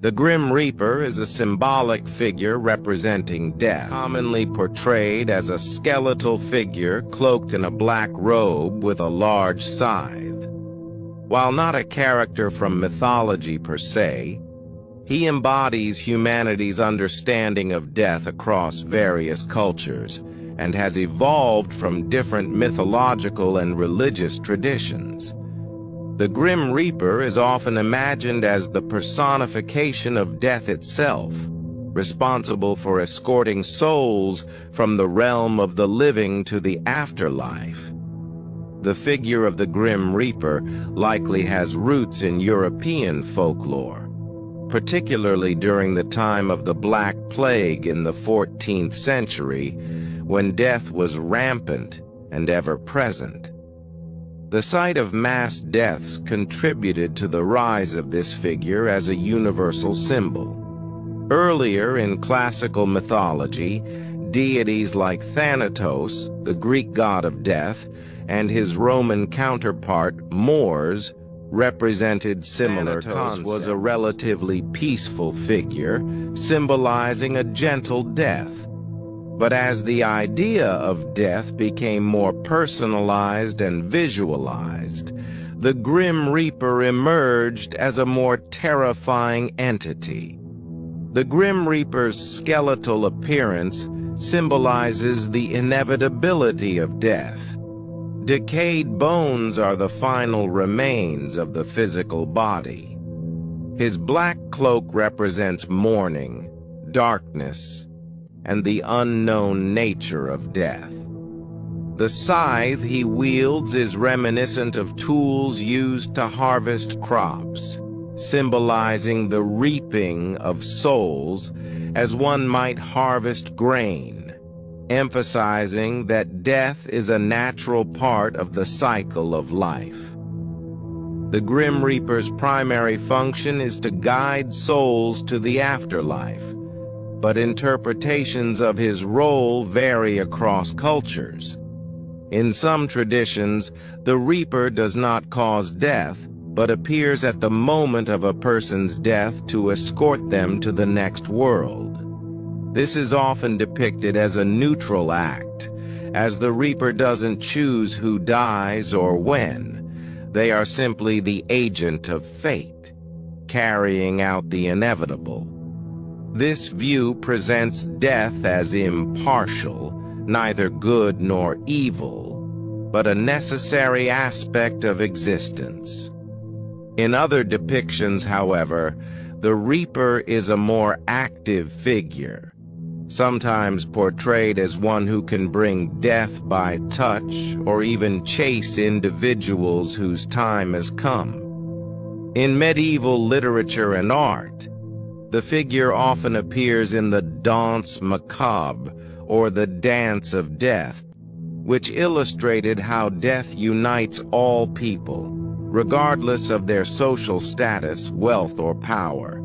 The Grim Reaper is a symbolic figure representing death, commonly portrayed as a skeletal figure cloaked in a black robe with a large scythe. While not a character from mythology per se, he embodies humanity's understanding of death across various cultures and has evolved from different mythological and religious traditions. The Grim Reaper is often imagined as the personification of death itself, responsible for escorting souls from the realm of the living to the afterlife. The figure of the Grim Reaper likely has roots in European folklore, particularly during the time of the Black Plague in the 14th century, when death was rampant and ever-present. The sight of mass deaths contributed to the rise of this figure as a universal symbol. Earlier in classical mythology, deities like Thanatos, the Greek god of death, and his Roman counterpart, Mors, represented similar concepts. Thanatos was a relatively peaceful figure, symbolizing a gentle death. But as the idea of death became more personalized and visualized, the Grim Reaper emerged as a more terrifying entity. The Grim Reaper's skeletal appearance symbolizes the inevitability of death. Decayed bones are the final remains of the physical body. His black cloak represents mourning, darkness, and the unknown nature of death. The scythe he wields is reminiscent of tools used to harvest crops, symbolizing the reaping of souls as one might harvest grain, emphasizing that death is a natural part of the cycle of life. The Grim Reaper's primary function is to guide souls to the afterlife, but interpretations of his role vary across cultures. In some traditions, the Reaper does not cause death, but appears at the moment of a person's death to escort them to the next world. This is often depicted as a neutral act, as the Reaper doesn't choose who dies or when. They are simply the agent of fate, carrying out the inevitable. This view presents death as impartial, neither good nor evil, but a necessary aspect of existence. In other depictions, however, the Reaper is a more active figure, sometimes portrayed as one who can bring death by touch or even chase individuals whose time has come. In medieval literature and art, the figure often appears in the danse macabre, or the dance of death, which illustrated how death unites all people, regardless of their social status, wealth, or power.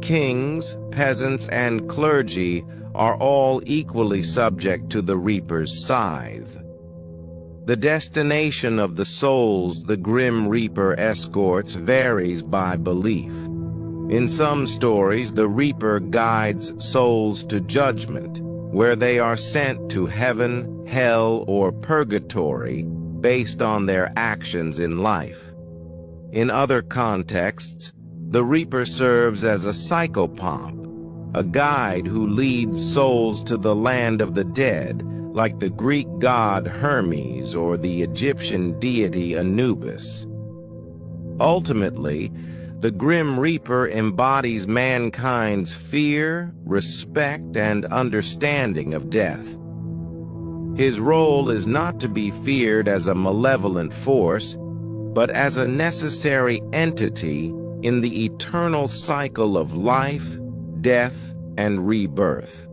Kings, peasants, and clergy are all equally subject to the Reaper's scythe. The destination of the souls the Grim Reaper escorts varies by belief. In some stories, the Reaper guides souls to judgment, where they are sent to heaven, hell, or purgatory based on their actions in life. In other contexts, the Reaper serves as a psychopomp, a guide who leads souls to the land of the dead, like the Greek god Hermes or the Egyptian deity Anubis. Ultimately, the Grim Reaper embodies mankind's fear, respect, and understanding of death. His role is not to be feared as a malevolent force, but as a necessary entity in the eternal cycle of life, death, and rebirth.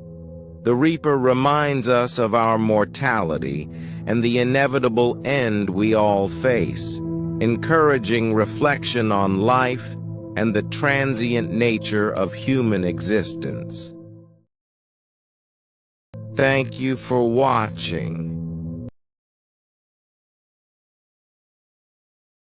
The Reaper reminds us of our mortality and the inevitable end we all face, encouraging reflection on life and the transient nature of human existence. Thank you for watching.